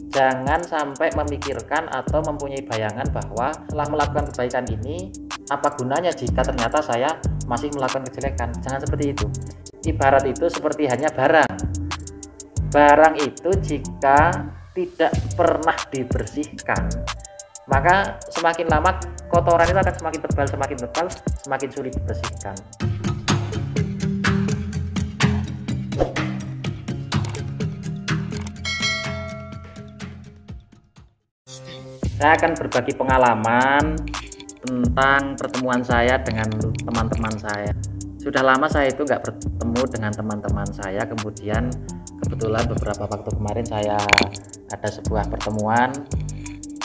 Jangan sampai memikirkan atau mempunyai bayangan bahwa setelah melakukan kebaikan ini, apa gunanya jika ternyata saya masih melakukan kejelekan. Jangan seperti itu. Ibarat itu seperti hanya barang. Barang itu jika tidak pernah dibersihkan, maka semakin lama kotoran itu akan semakin tebal, semakin sulit dibersihkan. Saya akan berbagi pengalaman tentang pertemuan saya dengan teman-teman saya. Sudah lama saya itu nggak bertemu dengan teman-teman saya. Kemudian kebetulan beberapa waktu kemarin saya ada sebuah pertemuan.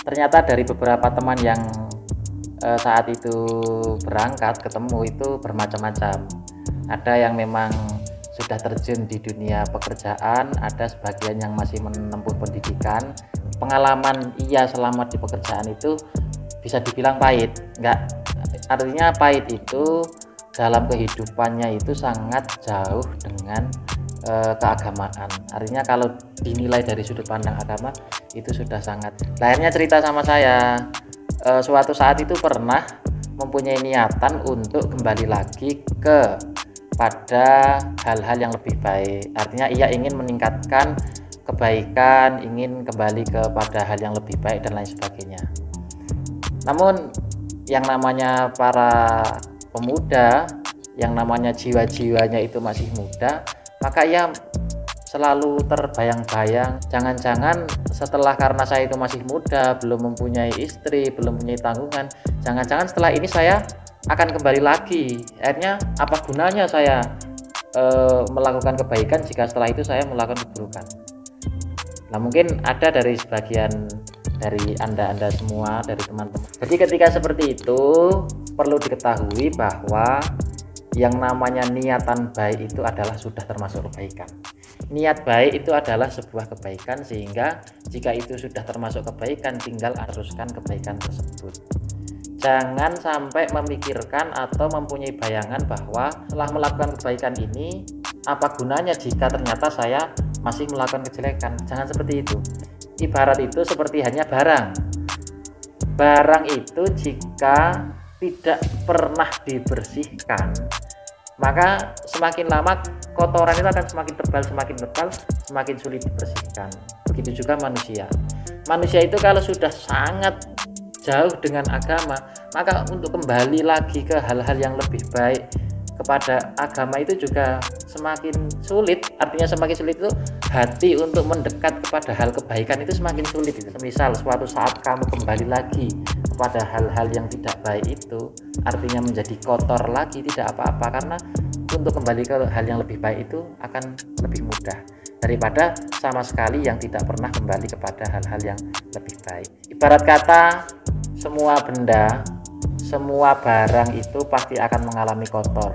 Ternyata dari beberapa teman yang saat itu berangkat ketemu itu bermacam-macam. Ada yang memang sudah terjun di dunia pekerjaan, ada sebagian yang masih menempuh pendidikan. Pengalaman ia selama di pekerjaan itu bisa dibilang pahit. Artinya pahit itu dalam kehidupannya itu sangat jauh dengan keagamaan. Artinya kalau dinilai dari sudut pandang agama itu sudah sangat. Akhirnya cerita sama saya, suatu saat itu pernah mempunyai niatan untuk kembali lagi pada hal-hal yang lebih baik. Artinya ia ingin meningkatkan kebaikan, ingin kembali kepada hal yang lebih baik dan lain sebagainya. Namun yang namanya para pemuda, yang namanya jiwa-jiwanya itu masih muda, maka ia selalu terbayang-bayang, jangan-jangan setelah, karena saya itu masih muda, belum mempunyai istri, belum mempunyai tanggungan, jangan-jangan setelah ini saya akan kembali lagi. Akhirnya apa gunanya saya melakukan kebaikan jika setelah itu saya melakukan keburukan. Nah, mungkin ada dari sebagian dari anda semua, dari teman-teman. Jadi ketika seperti itu perlu diketahui bahwa yang namanya niatan baik itu adalah sudah termasuk kebaikan. Niat baik itu adalah sebuah kebaikan, sehingga jika itu sudah termasuk kebaikan, tinggal teruskan kebaikan tersebut. Jangan sampai memikirkan atau mempunyai bayangan bahwa setelah melakukan kebaikan ini, apa gunanya jika ternyata saya masih melakukan kejelekan. Jangan seperti itu. Ibarat itu seperti hanya barang. Barang itu jika tidak pernah dibersihkan, maka semakin lama kotoran itu akan semakin tebal, semakin sulit dibersihkan. Begitu juga manusia. Manusia itu kalau sudah sangat jauh dengan agama, maka untuk kembali lagi ke hal-hal yang lebih baik kepada agama itu juga semakin sulit. Artinya semakin sulit itu hati untuk mendekat kepada hal kebaikan itu semakin sulit. Misal suatu saat kamu kembali lagi kepada hal-hal yang tidak baik itu, artinya menjadi kotor lagi, tidak apa-apa, karena untuk kembali ke hal yang lebih baik itu akan lebih mudah daripada sama sekali yang tidak pernah kembali kepada hal-hal yang lebih baik. Ibarat kata, semua benda, semua barang itu pasti akan mengalami kotor.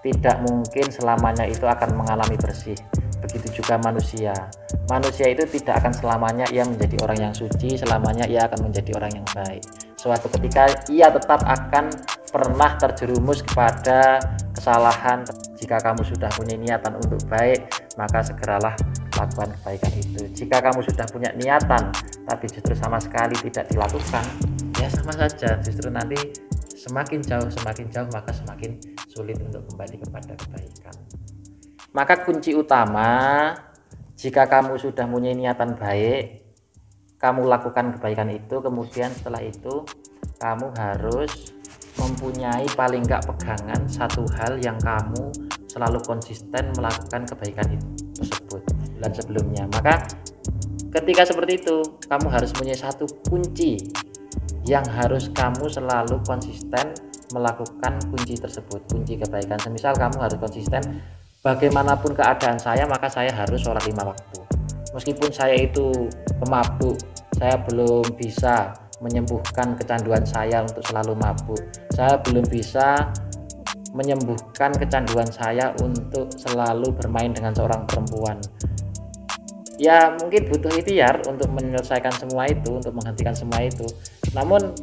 Tidak mungkin selamanya itu akan mengalami bersih. Begitu juga manusia. Manusia itu tidak akan selamanya ia menjadi orang yang suci, selamanya ia akan menjadi orang yang baik. Suatu ketika ia tetap akan pernah terjerumus kepada kesalahan. Jika kamu sudah punya niatan untuk baik, maka segeralah lakukan kebaikan itu. Jika kamu sudah punya niatan tapi justru sama sekali tidak dilakukan, ya sama saja, justru nanti semakin jauh maka semakin sulit untuk kembali kepada kebaikan. Maka kunci utama, jika kamu sudah punya niatan baik, kamu lakukan kebaikan itu, kemudian setelah itu kamu harus mempunyai paling enggak pegangan satu hal yang kamu selalu konsisten melakukan kebaikan itu tersebut bulan sebelumnya. Maka ketika seperti itu, kamu harus punya satu kunci yang harus kamu selalu konsisten melakukan kunci tersebut, kunci kebaikan. Semisal kamu harus konsisten, bagaimanapun keadaan saya, maka saya harus sholat 5 waktu. Meskipun saya itu pemabuk, saya belum bisa menyembuhkan kecanduan saya untuk selalu mabuk. Saya belum bisa menyembuhkan kecanduan saya untuk selalu bermain dengan seorang perempuan. Ya mungkin butuh ikhtiar untuk menyelesaikan semua itu, untuk menghentikan semua itu. Namun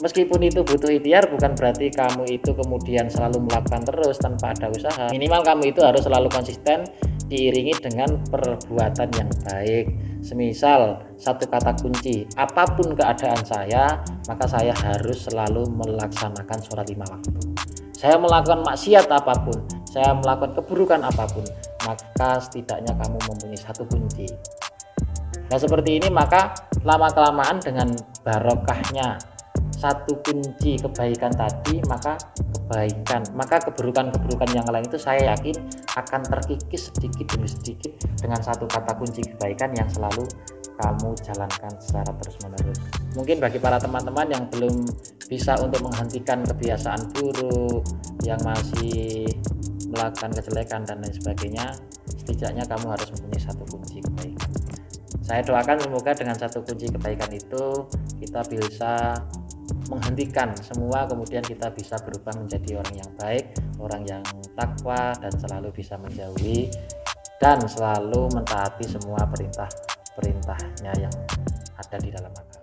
meskipun itu butuh ikhtiar, bukan berarti kamu itu kemudian selalu melakukan terus tanpa ada usaha. Minimal kamu itu harus selalu konsisten, diiringi dengan perbuatan yang baik. Semisal satu kata kunci, apapun keadaan saya, maka saya harus selalu melaksanakan sholat 5 waktu. Saya melakukan maksiat apapun, saya melakukan keburukan apapun, maka setidaknya kamu mempunyai satu kunci. Nah seperti ini, maka lama-kelamaan dengan barokahnya satu kunci kebaikan tadi, maka keburukan-keburukan yang lain itu saya yakin akan terkikis sedikit demi sedikit dengan satu kata kunci kebaikan yang selalu kamu jalankan secara terus-menerus. Mungkin bagi para teman-teman yang belum bisa untuk menghentikan kebiasaan buruk, yang masih melakukan kejelekan dan lain sebagainya, setidaknya kamu harus mempunyai satu kunci kebaikan. Saya doakan semoga dengan satu kunci kebaikan itu kita bisa menghentikan semua, kemudian kita bisa berubah menjadi orang yang baik, orang yang takwa, dan selalu bisa menjauhi dan selalu mentaati semua perintah-perintahnya yang ada di dalam agama.